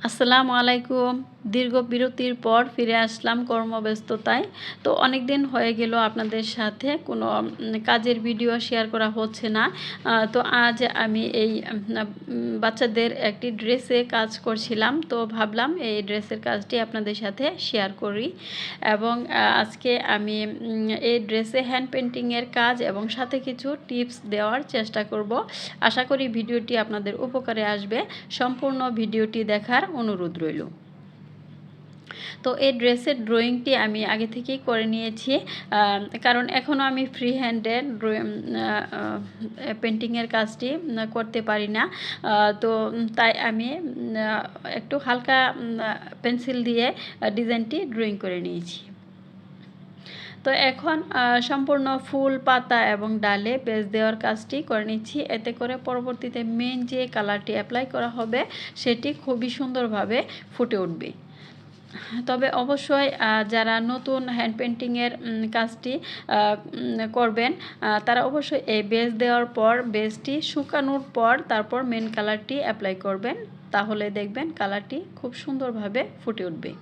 আসসালামু আলাইকুম। দীর্ঘ বিরতির পর ফিরে আসলাম কর্মব্যস্ততায়। তো অনেকদিন হয়ে গেল আপনাদের সাথে কোনো কাজের ভিডিও শেয়ার করা হচ্ছে না। তো আজ আমি এই বাচ্চাদের একটি ড্রেসে কাজ করছিলাম। তো ভাবলাম এই ড্রেসের কাজটি আপনাদের সাথে শেয়ার করি এবং আজকে আমি এই ড্রেসে হ্যান্ড পেইন্টিংয়ের কাজ এবং সাথে কিছু টিপস দেওয়ার চেষ্টা করব। আশা করি ভিডিওটি আপনাদের উপকারে আসবে। সম্পূর্ণ ভিডিওটি দেখার অনুরোধ রইল। তো এই ড্রেসের ড্রয়িংটি আমি আগে থেকেই করে নিয়েছি, কারণ এখনও আমি ফ্রি হ্যান্ডে পেন্টিংয়ের কাজটি করতে পারি না। তো তাই আমি একটু হালকা পেন্সিল দিয়ে ডিজাইনটি ড্রয়িং করে নিয়েছি। তো এখন সম্পূর্ণ ফুল, পাতা এবং ডালে পেজ দেওয়ার কাজটি করে নিচ্ছি। এতে করে পরবর্তীতে মেন যে কালারটি অ্যাপ্লাই করা হবে সেটি খুবই সুন্দরভাবে ফুটে উঠবে। তবে অবশ্যই যারা নতুন হ্যান্ড পেইন্টিংয়ের কাজটি করবেন তারা অবশ্যই এই বেজ দেওয়ার পর বেজটি শুকানোর পর তারপর মেন কালারটি অ্যাপ্লাই করবেন, তাহলে দেখবেন কালারটি খুব সুন্দরভাবে ফুটে উঠবে।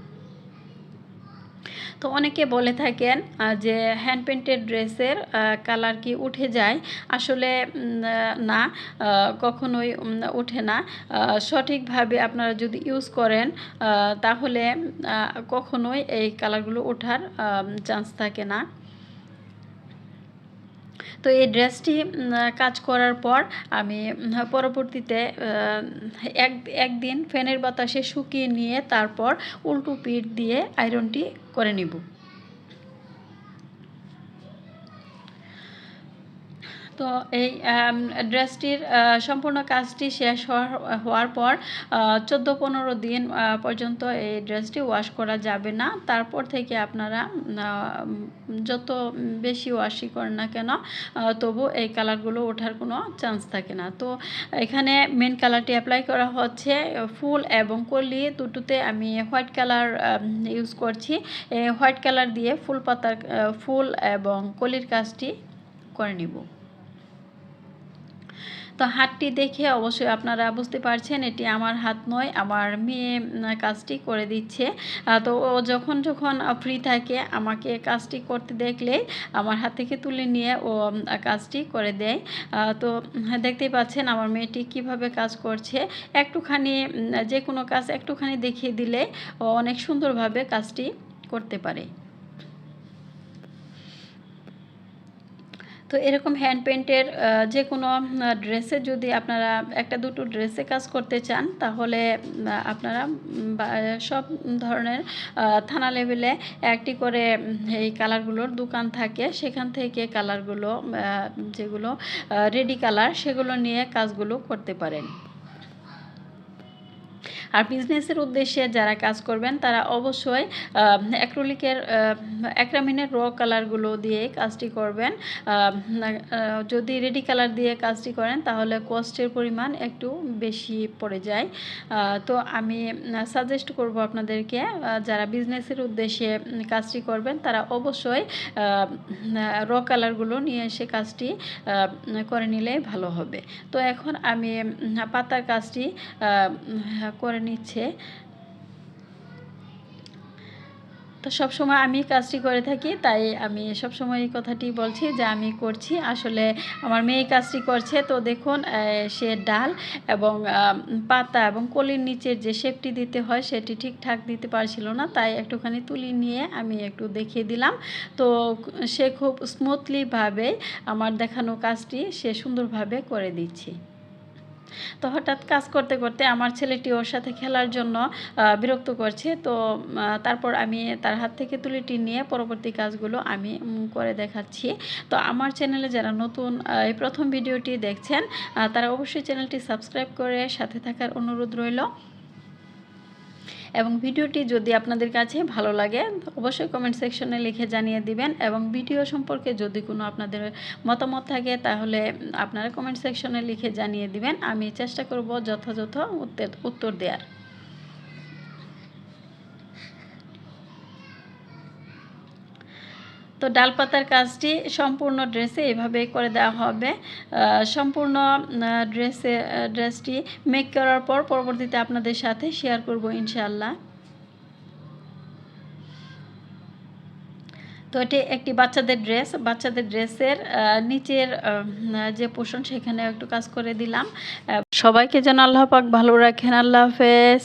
তো অনেকে বলে থাকেন যে হ্যান্ড পেইন্টেড ড্রেসের কালার কি উঠে যায়? আসলে না, কখনোই ওঠে না। সঠিকভাবে আপনারা যদি ইউজ করেন তাহলে কখনোই এই কালারগুলো ওঠার চান্স থাকে না। তো এই ড্রেসটি কাজ করার পর আমি পরবর্তীতে একদিন ফ্যানের বাতাসে শুকিয়ে নিয়ে তারপর উল্টো পিঠ দিয়ে আয়রনটি করে নিব। তো এই ড্রেসটির সম্পূর্ণ কাজটি শেষ হওয়ার পর 14-15 দিন পর্যন্ত এই ড্রেসটি ওয়াশ করা যাবে না। তারপর থেকে আপনারা যত বেশি ওয়াশই করেন না কেন তবু এই কালারগুলো ওঠার কোনো চান্স থাকে না। তো এখানে মেন কালারটি অ্যাপ্লাই করা হচ্ছে ফুল এবং কলি দুটোতে আমি হোয়াইট কালার ইউজ করছি। হোয়াইট কালার দিয়ে ফুল এবং কলির কাজটি করে নিব। তো হাতটি দেখে অবশ্যই আপনারা বুঝতে পারছেন এটি আমার হাত নয়, আমার মেয়ে কাজটি করে দিচ্ছে। তো ও যখন ফ্রি থাকে আমাকে কাজটি করতে দেখলে আমার হাত থেকে তুলে নিয়ে ও কাজটি করে দেয়। তো দেখতেই পাচ্ছেন আমার মেয়েটি কিভাবে কাজ করছে। একটুখানি যে কোনো কাজ একটুখানি দেখিয়ে দিলে ও অনেক সুন্দরভাবে কাজটি করতে পারে। তো এরকম হ্যান্ড পেইন্টের যে কোনো ড্রেসে যদি আপনারা একটা দুটো ড্রেসে কাজ করতে চান তাহলে আপনারা সব ধরনের থানা লেভেলে একটি করে এই কালারগুলোর দোকান থাকে, সেখান থেকে কালারগুলো যেগুলো রেডি কালার সেগুলো নিয়ে কাজগুলো করতে পারেন। আর বিজনেসের উদ্দেশ্যে যারা কাজ করবেন তারা অবশ্যই অ্যাক্রামিনের র কালারগুলো দিয়ে কাজটি করবেন। যদি রেডি কালার দিয়ে কাজটি করেন তাহলে কস্টের পরিমাণ একটু বেশি পড়ে যায়। তো আমি সাজেস্ট করব আপনাদেরকে যারা বিজনেসের উদ্দেশ্যে কাজটি করবেন তারা অবশ্যই র কালারগুলো নিয়ে এসে কাজটি করে নিলে ভালো হবে। তো এখন আমি পাতার কাজটি করে নিচ্ছে। তো সবসময় আমি কাজটি করে থাকি, তাই আমি সবসময় এই কথাটি বলছি যে আমি করছি। আসলে আমার মেয়ে কাজটি করছে। তো দেখুন সে ডাল এবং পাতা এবং কলির নিচের যে শেপটি দিতে হয় সেটি ঠিকঠাক দিতে পারছিল না, তাই একটুখানি তুলি নিয়ে আমি একটু দেখিয়ে দিলাম। তো সে খুব স্মুথলিভাবে আমার দেখানো কাজটি সে সুন্দরভাবে করে দিচ্ছে। তো হঠাৎ কাজ করতে করতে আমার ছেলেটি ওর সাথে খেলার জন্য বিরক্ত করছে। তো তারপর আমি তার হাত থেকে তুলিটি নিয়ে পরবর্তী কাজগুলো আমি করে দেখাচ্ছি। তো আমার চ্যানেলে যারা নতুন এই প্রথম ভিডিওটি দেখছেন তারা অবশ্যই চ্যানেলটি সাবস্ক্রাইব করে সাথে থাকার অনুরোধ রইল। এবং ভিডিওটি যদি আপনাদের কাছে ভালো লাগে অবশ্যই কমেন্ট সেকশনে লিখে জানিয়ে দিবেন। এবং ভিডিও সম্পর্কে যদি কোনো আপনাদের মতামত থাকে তাহলে আপনারা কমেন্ট সেকশনে লিখে জানিয়ে দিবেন। আমি চেষ্টা করব যথাযথ উত্তর দেওয়ার। তো ডাল পাতার কাজটি সম্পূর্ণ ড্রেসে এভাবে করে দেওয়া হবে। সম্পূর্ণ ড্রেসটি মেক করার পর পরবর্তীতে আপনাদের সাথে শেয়ার করব ইনশাআল্লাহ। তো এটি একটি বাচ্চাদের ড্রেসের নিচের যে পোর্শন সেখানে একটু কাজ করে দিলাম। সবাইকে যেন আল্লাহ পাক ভালো রাখেন। আল্লাহ হাফেজ।